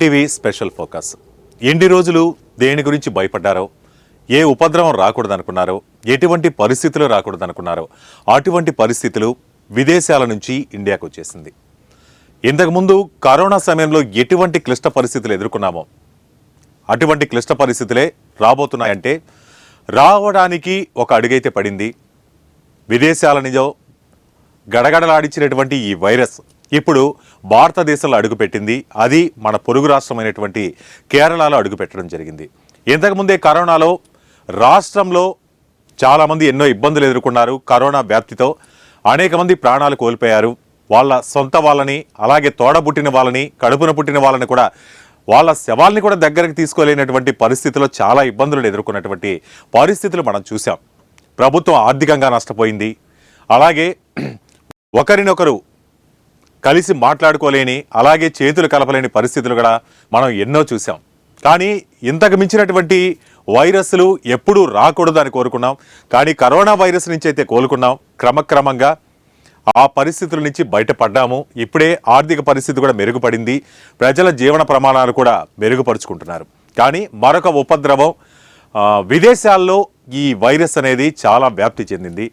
TV special focus. ఎన్ని రోజులు దేని గురించి భయపడ్డారో, ఏ ఉపద్రవం రాకూడదనుకున్నారో, ఎటువంటి పరిస్థితులు రాకూడదనుకున్నారో అటువంటి పరిస్థితులు విదేశాల నుంచి ఇండియాకు వచ్చేసింది. ఇంతకుముందు కరోనా సమయంలో ఎటువంటి క్లిష్ట పరిస్థితులు ఎదుర్కొన్నామో అటువంటి క్లిష్ట పరిస్థితులే రాబోతున్నాయంటే రావడానికి ఒక అడుగైతే పడింది. విదేశాల నిజం గడగడలాడించినటువంటి ఈ వైరస్ ఇప్పుడు భారతదేశంలో అడుగుపెట్టింది. అది మన పొరుగు రాష్ట్రమైనటువంటి కేరళలో అడుగుపెట్టడం జరిగింది. ఇంతకుముందే కరోనాలో రాష్ట్రంలో చాలామంది ఎన్నో ఇబ్బందులు ఎదుర్కొన్నారు. కరోనా వ్యాప్తితో అనేక మంది ప్రాణాలు కోల్పోయారు. వాళ్ళ సొంత వాళ్ళని, అలాగే తోడబుట్టిన వాళ్ళని, కడుపున పుట్టిన వాళ్ళని కూడా, వాళ్ళ శవాల్ని కూడా దగ్గరకు తీసుకోలేనటువంటి పరిస్థితుల్లో చాలా ఇబ్బందులు ఎదుర్కొన్నటువంటి పరిస్థితులు మనం చూసాం. ప్రభుత్వం ఆర్థికంగా నష్టపోయింది. అలాగే ఒకరినొకరు కలిసి మాట్లాడుకోలేని, అలాగే చేతులు కలపలేని పరిస్థితులు కూడా మనం ఎన్నో చూసాం. కానీ ఇంతకు మించినటువంటి వైరస్లు ఎప్పుడూ రాకూడదు అని కోరుకున్నాం. కానీ కరోనా వైరస్ నుంచి అయితే కోలుకున్నాం. క్రమక్రమంగా ఆ పరిస్థితుల నుంచి బయటపడ్డాము. ఇప్పుడే ఆర్థిక పరిస్థితి కూడా మెరుగుపడింది. ప్రజల జీవన ప్రమాణాలు కూడా మెరుగుపరుచుకుంటున్నారు. కానీ మరొక ఉపద్రవం, విదేశాల్లో ఈ వైరస్ అనేది చాలా వ్యాప్తి చెందింది.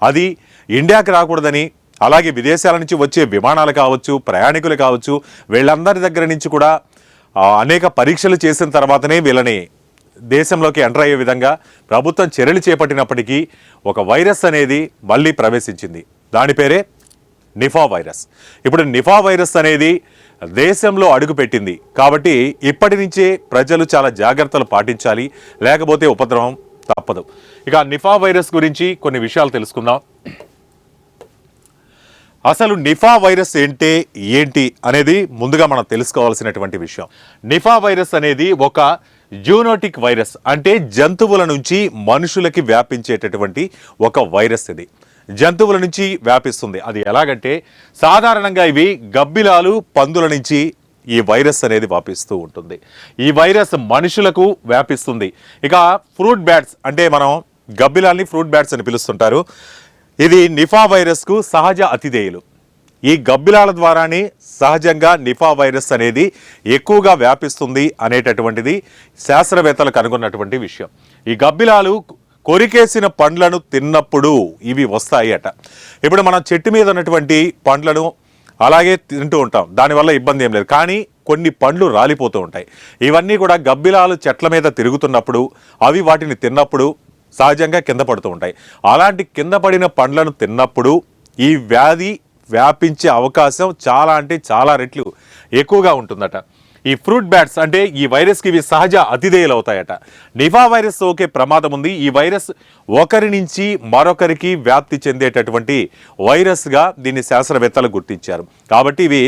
అది ఇండియాకి రాకూడదని, అలాగే విదేశాల నుంచి వచ్చే విమానాలు కావచ్చు, ప్రయాణికులు కావచ్చు, వీళ్ళందరి దగ్గర నుంచి కూడా అనేక పరీక్షలు చేసిన తర్వాతనే వీళ్ళని దేశంలోకి ఎంటర్ అయ్యే విధంగా ప్రభుత్వం చర్యలు చేపట్టినప్పటికీ ఒక వైరస్ అనేది మళ్ళీ ప్రవేశించింది. దాని పేరే నిఫా వైరస్. ఇప్పుడు నిఫా వైరస్ అనేది దేశంలో అడుగుపెట్టింది. కాబట్టి ఇప్పటి నుంచే ప్రజలు చాలా జాగ్రత్తలు పాటించాలి, లేకపోతే ఉపద్రవం తప్పదు. ఇక నిఫా వైరస్ గురించి కొన్ని విషయాలు తెలుసుకుందాం. అసలు నిఫా వైరస్ ఏంటి అనేది ముందుగా మనం తెలుసుకోవాల్సినటువంటి విషయం. నిఫా వైరస్ అనేది ఒక జూనోటిక్ వైరస్, అంటే జంతువుల నుంచి మనుషులకి వ్యాపించేటటువంటి ఒక వైరస్. ఇది జంతువుల నుంచి వ్యాపిస్తుంది. అది ఎలాగంటే సాధారణంగా ఇవి గబ్బిలాలు, పందుల నుంచి ఈ వైరస్ అనేది వ్యాపిస్తూ ఉంటుంది. ఈ వైరస్ మనుషులకు వ్యాపిస్తుంది. ఇక ఫ్రూట్ బ్యాట్స్, అంటే మనం గబ్బిలాల్ని ఫ్రూట్ బ్యాట్స్ అని పిలుస్తుంటారు. ఇది నిఫా వైరస్కు సహజ అతిథేయులు. ఈ గబ్బిలాల ద్వారానే సహజంగా నిఫా వైరస్ అనేది ఎక్కువగా వ్యాపిస్తుంది అనేటటువంటిది శాస్త్రవేత్తలు కనుగొన్నటువంటి విషయం. ఈ గబ్బిలాలు కొరికేసిన పండ్లను తిన్నప్పుడు ఇవి వస్తాయి అట. ఇప్పుడు మనం చెట్టు మీద ఉన్నటువంటి పండ్లను అలాగే తింటూ ఉంటాం, దానివల్ల ఇబ్బంది ఏం లేదు. కానీ కొన్ని పండ్లు రాలిపోతూ ఉంటాయి. ఇవన్నీ కూడా గబ్బిలాలు చెట్ల మీద తిరుగుతున్నప్పుడు అవి వాటిని తిన్నప్పుడు సహజంగా కింద పడుతూ ఉంటాయి. అలాంటి కింద పడిన పండ్లను తిన్నప్పుడు ఈ వ్యాధి వ్యాపించే అవకాశం చాలా అంటే చాలా రెట్లు ఎక్కువగా ఉంటుందట. ఈ ఫ్రూట్ బ్యాట్స్, అంటే ఈ వైరస్కి ఇవి సహజ అతిథేయులు అవుతాయట. నిఫా వైరస్ సోకే ప్రమాదం ఉంది. ఈ వైరస్ ఒకరి నుంచి మరొకరికి వ్యాప్తి చెందేటటువంటి వైరస్గా దీన్ని శాస్త్రవేత్తలు గుర్తించారు. కాబట్టి ఇవి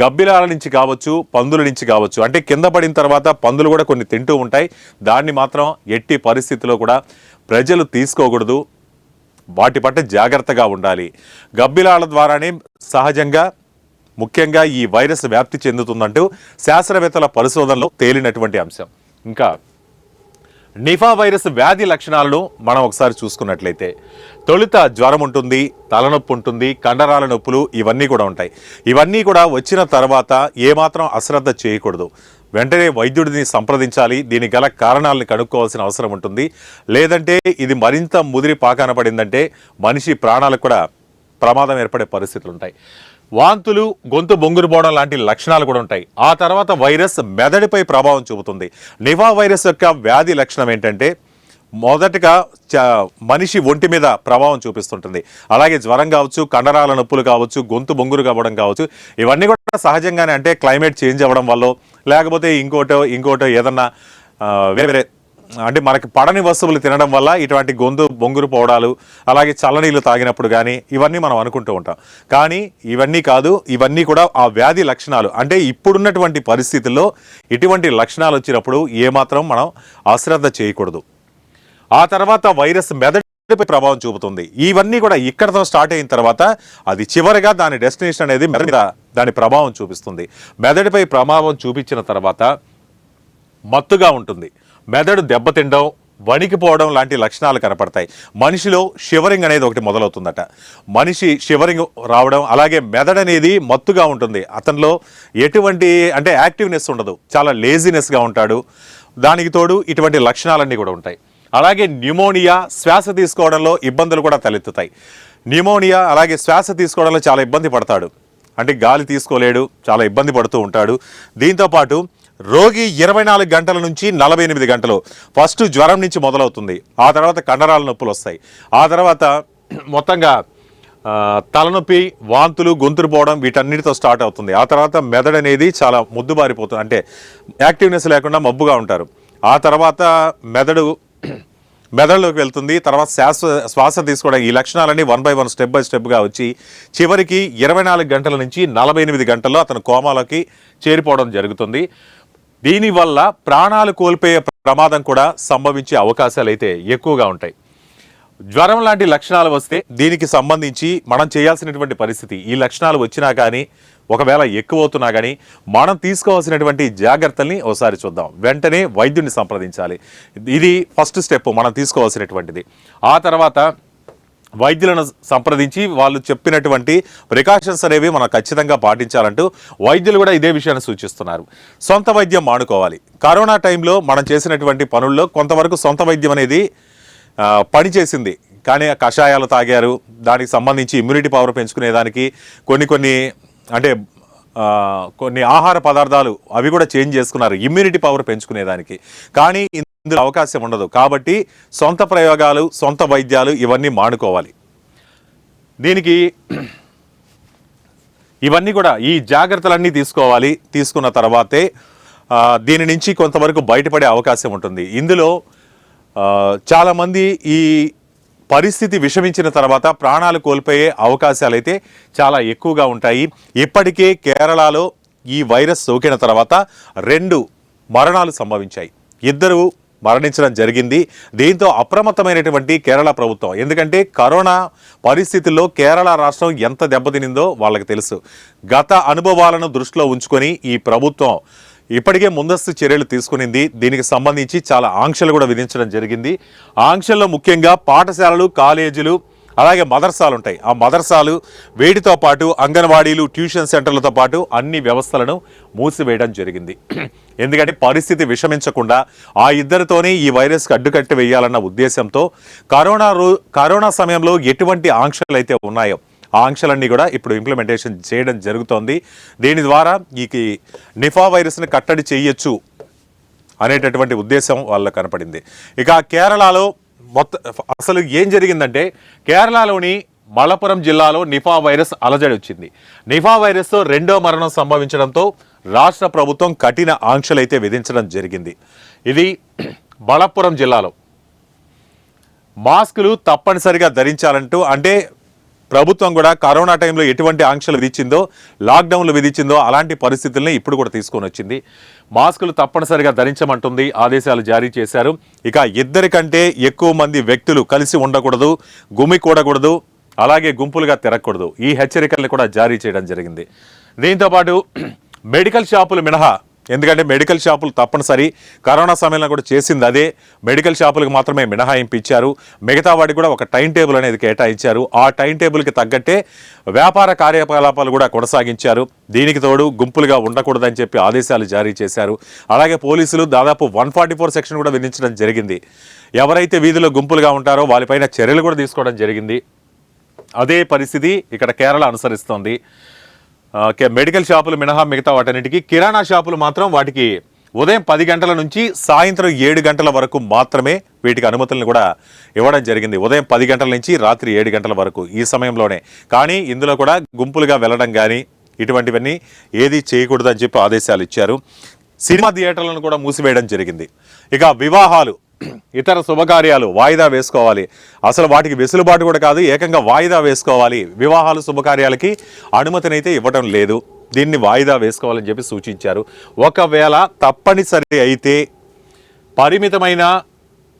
గబ్బిలాల నుంచి కావచ్చు, పందుల నుంచి కావచ్చు, అంటే కింద పడిన తర్వాత పందులు కూడా కొన్ని తింటూ ఉంటాయి. దాన్ని మాత్రం ఎట్టి పరిస్థితిలో కూడా ప్రజలు తీసుకోకూడదు. వాటి పట్ల జాగ్రత్తగా ఉండాలి. గబ్బిలాల ద్వారానే సహజంగా ముఖ్యంగా ఈ వైరస్ వ్యాప్తి చెందుతుందంటూ శాస్త్రవేత్తల పరిశోధనలో తేలినటువంటి అంశం. ఇంకా నిఫా వైరస్ వ్యాధి లక్షణాలను మనం ఒకసారి చూసుకున్నట్లయితే తొలుత జ్వరం ఉంటుంది, తలనొప్పి ఉంటుంది, కండరాల నొప్పులు ఇవన్నీ కూడా ఉంటాయి. ఇవన్నీ కూడా వచ్చిన తర్వాత ఏమాత్రం అశ్రద్ధ చేయకూడదు. వెంటనే వైద్యుడిని సంప్రదించాలి. దీనికి గల కారణాలను కనుక్కోవాల్సిన అవసరం ఉంటుంది. లేదంటే ఇది మరింత ముదిరి పాకాన పడిందంటే మనిషి ప్రాణాలకు కూడా ప్రమాదం ఏర్పడే పరిస్థితులు ఉంటాయి. వాంతులు, గొంతు బొంగురు పోవడం లాంటి లక్షణాలు కూడా ఉంటాయి. ఆ తర్వాత వైరస్ మెదడుపై ప్రభావం చూపుతుంది. నిఫా వైరస్ యొక్క వ్యాధి లక్షణం ఏంటంటే మొదటగా మనిషి ఒంటి మీద ప్రభావం చూపిస్తుంటుంది. అలాగే జ్వరం కావచ్చు, కండరాల నొప్పులు కావచ్చు, గొంతు బొంగురు కావడం కావచ్చు, ఇవన్నీ కూడా సహజంగానే, అంటే క్లైమేట్ చేంజ్ అవ్వడం వల్ల, లేకపోతే ఇంకోటో ఏదన్నా వేరే అంటే మనకి పడని వస్తువులు తినడం వల్ల ఇటువంటి గొంతు బొంగురు పోవడాలు, అలాగే చల్లనీళ్ళు తాగినప్పుడు కానీ ఇవన్నీ మనం అనుకుంటూ ఉంటాం. కానీ ఇవన్నీ కాదు. ఇవన్నీ కూడా ఆ వ్యాధి లక్షణాలు. అంటే ఇప్పుడున్నటువంటి పరిస్థితుల్లో ఇటువంటి లక్షణాలు వచ్చినప్పుడు ఏమాత్రం మనం అశ్రద్ధ చేయకూడదు. ఆ తర్వాత వైరస్ మెదడుపై ప్రభావం చూపుతుంది. ఇవన్నీ కూడా ఇక్కడతో స్టార్ట్ అయిన తర్వాత అది చివరిగా దాని డెస్టినేషన్ అనేది మెదడు మీద దాని ప్రభావం చూపిస్తుంది. మెదడుపై ప్రభావం చూపించిన తర్వాత మత్తుగా ఉంటుంది, మెదడు దెబ్బతిండడం, వణికిపోవడం లాంటి లక్షణాలు కనపడతాయి. మనిషిలో షివరింగ్ అనేది ఒకటి మొదలవుతుందట. మనిషి షివరింగ్ రావడం, అలాగే మెదడు అనేది మత్తుగా ఉంటుంది. అతనిలో ఎటువంటి అంటే యాక్టివ్నెస్ ఉండదు, చాలా లేజినెస్గా ఉంటాడు. దానికి తోడు ఇటువంటి లక్షణాలన్నీ కూడా ఉంటాయి. అలాగే న్యూమోనియా, శ్వాస తీసుకోవడంలో ఇబ్బందులు కూడా తలెత్తుతాయి. న్యూమోనియా అలాగే శ్వాస తీసుకోవడంలో చాలా ఇబ్బంది పడతాడు, అంటే గాలి తీసుకోలేడు, చాలా ఇబ్బంది పడుతూ ఉంటాడు. దీంతోపాటు రోగి 24 గంటల నుంచి 48 గంటలు ఫస్ట్ జ్వరం నుంచి మొదలవుతుంది. ఆ తర్వాత కండరాల నొప్పులు వస్తాయి. ఆ తర్వాత మొత్తంగా తలనొప్పి, వాంతులు, గొంతులు పోవడం వీటన్నిటితో స్టార్ట్ అవుతుంది. ఆ తర్వాత మెదడు అనేది చాలా ముద్దుబారిపోతుంది, అంటే యాక్టివ్నెస్ లేకుండా మబ్బుగా ఉంటారు. ఆ తర్వాత మెదడులోకి వెళ్తుంది. తర్వాత శ్వాస తీసుకోవడం, ఈ లక్షణాలన్నీ 1 by 1 స్టెప్ బై స్టెప్గా వచ్చి చివరికి 24 గంటల నుంచి 48 గంటల్లో అతను కోమాలోకి చేరిపోవడం జరుగుతుంది. దీనివల్ల ప్రాణాలు కోల్పోయే ప్రమాదం కూడా సంభవించే అవకాశాలు అయితే ఎక్కువగా ఉంటాయి. జ్వరం లాంటి లక్షణాలు వస్తే దీనికి సంబంధించి మనం చేయాల్సినటువంటి పరిస్థితి, ఈ లక్షణాలు వచ్చినా కానీ ఒకవేళ ఎక్కువ అవుతున్నా కానీ మనం తీసుకోవాల్సినటువంటి జాగ్రత్తల్ని ఒకసారి చూద్దాం. వెంటనే వైద్యుడిని సంప్రదించాలి. ఇది ఫస్ట్ స్టెప్ మనం తీసుకోవాల్సినటువంటిది. ఆ తర్వాత వైద్యులను సంప్రదించి వాళ్ళు చెప్పినటువంటి ప్రికాషన్స్ అనేవి మనం ఖచ్చితంగా పాటించాలంటూ వైద్యులు కూడా ఇదే విషయాన్ని సూచిస్తున్నారు. సొంత వైద్యం మానుకోవాలి. కరోనా టైంలో మనం చేసినటువంటి పనుల్లో కొంతవరకు సొంత వైద్యం అనేది పనిచేసింది, కానీ కషాయాలు తాగారు. దానికి సంబంధించి ఇమ్యూనిటీ పవర్ పెంచుకునేదానికి కొన్ని ఆహార పదార్థాలు అవి కూడా చేంజ్ చేసుకున్నారు ఇమ్యూనిటీ పవర్ పెంచుకునేదానికి. కానీ ఇందులో అవకాశం ఉండదు. కాబట్టి సొంత ప్రయోగాలు, సొంత వైద్యాలు ఇవన్నీ మానుకోవాలి. దీనికి ఇవన్నీ కూడా ఈ జాగ్రత్తలన్నీ తీసుకోవాలి. తీసుకున్న తర్వాతే దీని నుంచి కొంతవరకు బయటపడే అవకాశం ఉంటుంది. ఇందులో చాలామంది ఈ పరిస్థితి విషమించిన తర్వాత ప్రాణాలు కోల్పోయే అవకాశాలు అయితే చాలా ఎక్కువగా ఉంటాయి. ఇప్పటికే కేరళలో ఈ వైరస్ సోకిన తర్వాత 2 మరణాలు సంభవించాయి. 2 మరణించడం జరిగింది. దీంతో అప్రమత్తమైనటువంటి కేరళ ప్రభుత్వం, ఎందుకంటే కరోనా పరిస్థితుల్లో కేరళ రాష్ట్రం ఎంత దెబ్బతినిందో వాళ్ళకి తెలుసు. గత అనుభవాలను దృష్టిలో ఉంచుకొని ఈ ప్రభుత్వం ఇప్పటికే ముందస్తు చర్యలు తీసుకునింది. దీనికి సంబంధించి చాలా ఆంక్షలు కూడా విధించడం జరిగింది. ఆంక్షల్లో ముఖ్యంగా పాఠశాలలు, కాలేజీలు, అలాగే మదర్సాలు ఉంటాయి. ఆ మదర్సాలు వీటితో పాటు అంగన్వాడీలు, ట్యూషన్ సెంటర్లతో పాటు అన్ని వ్యవస్థలను మూసివేయడం జరిగింది. ఎందుకంటే పరిస్థితి విషమించకుండా ఆ ఇద్దరితోనే ఈ వైరస్కి అడ్డుకట్టి వేయాలన్న ఉద్దేశంతో కరోనా సమయంలో ఎటువంటి ఆంక్షలు అయితే ఉన్నాయో ఆ ఆంక్షలన్నీ కూడా ఇప్పుడు ఇంప్లిమెంటేషన్ చేయడం జరుగుతోంది. దీని ద్వారా ఈ నిఫా వైరస్ని కట్టడి చేయొచ్చు అనేటటువంటి ఉద్దేశం వాళ్ళకు కనపడింది. ఇక కేరళలో అసలు ఏం జరిగిందంటే, కేరళలోని మలపురం జిల్లాలో నిఫా వైరస్ అలజడి వచ్చింది. నిఫా వైరస్తో 2వ మరణం సంభవించడంతో రాష్ట్ర ప్రభుత్వం కఠిన ఆంక్షలు అయితే విధించడం జరిగింది. ఇది మలపురం జిల్లాలో మాస్కులు తప్పనిసరిగా ధరించాలంటూ, అంటే ప్రభుత్వం కూడా కరోనా టైంలో ఎటువంటి ఆంక్షలు విధించిందో, లాక్డౌన్లు విధించిందో అలాంటి పరిస్థితుల్ని ఇప్పుడు కూడా తీసుకొని వచ్చింది. మాస్కులు తప్పనిసరిగా ధరించమంటుంది, ఆదేశాలు జారీ చేశారు. ఇక 2 కంటే ఎక్కువ మంది వ్యక్తులు కలిసి ఉండకూడదు, గుమికూడకూడదు, అలాగే గుంపులుగా తిరగకూడదు. ఈ హెచ్చరికల్ని కూడా జారీ చేయడం జరిగింది. దీంతోపాటు మెడికల్ షాపులు మినహా, ఎందుకంటే మెడికల్ షాపులు తప్పనిసరి, కరోనా సమయంలో కూడా చేసింది అదే, మెడికల్ షాపులకు మాత్రమే మినహాయింపు ఇచ్చారు. మిగతా వాటికి కూడా ఒక టైం టేబుల్ అనేది కేటాయించారు. ఆ టైం టేబుల్కి తగ్గట్టే వ్యాపార కార్యకలాపాలు కూడా కొనసాగించారు. దీనికి తోడు గుంపులుగా ఉండకూడదని చెప్పి ఆదేశాలు జారీ చేశారు. అలాగే పోలీసులు దాదాపు 144 సెక్షన్ కూడా విధించడం జరిగింది. ఎవరైతే వీధిలో గుంపులుగా ఉంటారో వాళ్ళపైన చర్యలు కూడా తీసుకోవడం జరిగింది. అదే పరిస్థితి ఇక్కడ కేరళ అనుసరిస్తోంది. మెడికల్ షాపులు మినహా మిగతా వాటన్నిటికీ, కిరాణా షాపులు మాత్రం వాటికి ఉదయం 10 గంటల నుంచి సాయంత్రం 7 గంటల వరకు మాత్రమే వీటికి అనుమతులను కూడా ఇవ్వడం జరిగింది. ఉదయం 10 గంటల నుంచి రాత్రి 7 గంటల వరకు ఈ సమయంలోనే. కానీ ఇందులో కూడా గుంపులుగా వెళ్ళడం కానీ ఇటువంటివన్నీ ఏది చేయకూడదని చెప్పి ఆదేశాలు ఇచ్చారు. సినిమా థియేటర్లను కూడా మూసివేయడం జరిగింది. ఇక వివాహాలు, ఇతర శుభకార్యాలు వాయిదా వేసుకోవాలి. అసలు వాటికి వెసులుబాటు కూడా కాదు, ఏకంగా వాయిదా వేసుకోవాలి. వివాహాలు, శుభకార్యాలకి అనుమతినైతే ఇవ్వడం లేదు. దీన్ని వాయిదా వేసుకోవాలని చెప్పి సూచించారు. ఒకవేళ తప్పనిసరి అయితే పరిమితమైన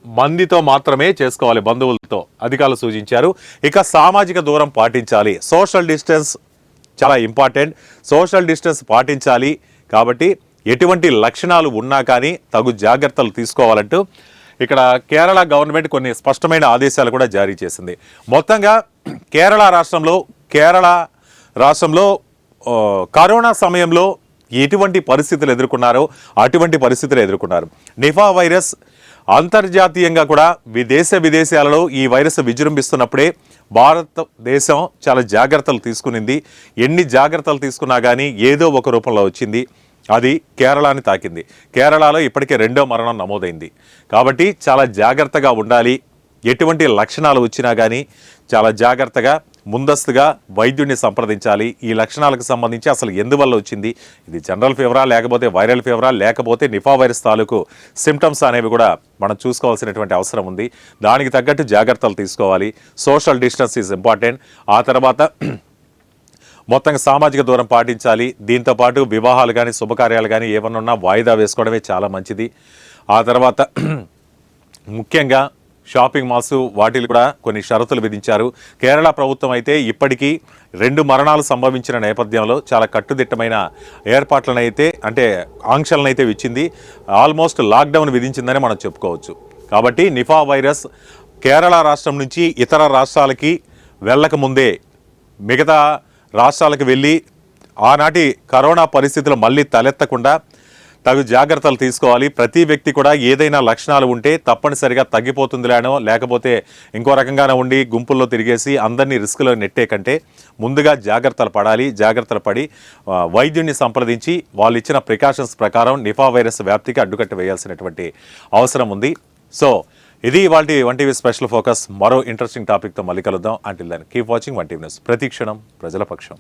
మందితో మాత్రమే చేసుకోవాలి, బంధువులతో అధికారులు సూచించారు. ఇక సామాజిక దూరం పాటించాలి. సోషల్ డిస్టెన్స్ చాలా ఇంపార్టెంట్. సోషల్ డిస్టెన్స్ పాటించాలి. కాబట్టి ఎటువంటి లక్షణాలు ఉన్నా కానీ తగు జాగ్రత్తలు తీసుకోవాలంటూ ఇక్కడ కేరళ గవర్నమెంట్ కొన్ని స్పష్టమైన ఆదేశాలు కూడా జారీ చేసింది. మొత్తంగా కేరళ రాష్ట్రంలో కరోనా సమయంలో ఎటువంటి పరిస్థితులు ఎదుర్కొన్నారో అటువంటి పరిస్థితులు ఎదుర్కొన్నారు. నిఫా వైరస్ అంతర్జాతీయంగా కూడా విదేశాలలో ఈ వైరస్ విజృంభిస్తున్నప్పుడే భారతదేశం చాలా జాగ్రత్తలు తీసుకునింది. ఎన్ని జాగ్రత్తలు తీసుకున్నా కానీ ఏదో ఒక రూపంలో వచ్చింది. అది కేరళని తాకింది. కేరళలో ఇప్పటికే 2వ మరణం నమోదైంది. కాబట్టి చాలా జాగ్రత్తగా ఉండాలి. ఎటువంటి లక్షణాలు వచ్చినా కానీ చాలా జాగ్రత్తగా ముందస్తుగా వైద్యుడిని సంప్రదించాలి. ఈ లక్షణాలకు సంబంధించి అసలు ఎందువల్ల వచ్చింది, ఇది జనరల్ ఫీవరా లేకపోతే వైరల్ ఫీవరా లేకపోతే నిఫా వైరస్ తాలూకు సిమ్టమ్స్ అనేవి కూడా మనం చూసుకోవాల్సినటువంటి అవసరం ఉంది. దానికి తగ్గట్టు జాగ్రత్తలు తీసుకోవాలి. Social distance is important. ఆ తర్వాత మొత్తంగా సామాజిక దూరం పాటించాలి. దీంతోపాటు వివాహాలు కానీ శుభకార్యాలు కానీ ఏమన్నా ఉన్నా వాయిదా వేసుకోవడమే చాలా మంచిది. ఆ తర్వాత ముఖ్యంగా షాపింగ్ మాల్స్ వాటిలు కూడా కొన్ని షరతులు విధించారు. కేరళ ప్రభుత్వం అయితే ఇప్పటికీ 2 మరణాలు సంభవించిన నేపథ్యంలో చాలా కట్టుదిట్టమైన ఏర్పాట్లనైతే అంటే ఆంక్షలనైతే ఇచ్చింది. ఆల్మోస్ట్ లాక్డౌన్ విధించిందని మనం చెప్పుకోవచ్చు. కాబట్టి నిఫా వైరస్ కేరళ రాష్ట్రం నుంచి ఇతర రాష్ట్రాలకి వెళ్ళకముందే మిగతా రాష్ట్రాలకు వెళ్ళి ఆనాటి కరోనా పరిస్థితులు మళ్ళీ తలెత్తకుండా తగు జాగ్రత్తలు తీసుకోవాలి. ప్రతి వ్యక్తి కూడా ఏదైనా లక్షణాలు ఉంటే తప్పనిసరిగా తగ్గిపోతుందిలేనో లేకపోతే ఇంకో రకంగానే ఉండి గుంపుల్లో తిరిగేసి అందరినీ రిస్క్లో నెట్టే కంటే ముందుగా జాగ్రత్తలు పడి వైద్యుడిని సంప్రదించి వాళ్ళు ఇచ్చిన ప్రికాషన్స్ ప్రకారం నిఫా వైరస్ వ్యాప్తికి అడ్డుకట్ట వేయాల్సినటువంటి అవసరం ఉంది. సో ఇది ఇవాల్టి 1TV స్పెషల్ ఫోకస్. మరో ఇంట్రెస్టింగ్ టాపిక్తో మళ్ళీ కలుద్దాం. Until then keep watching 1TV news. ప్రతి క్షణం ప్రజల పక్షం.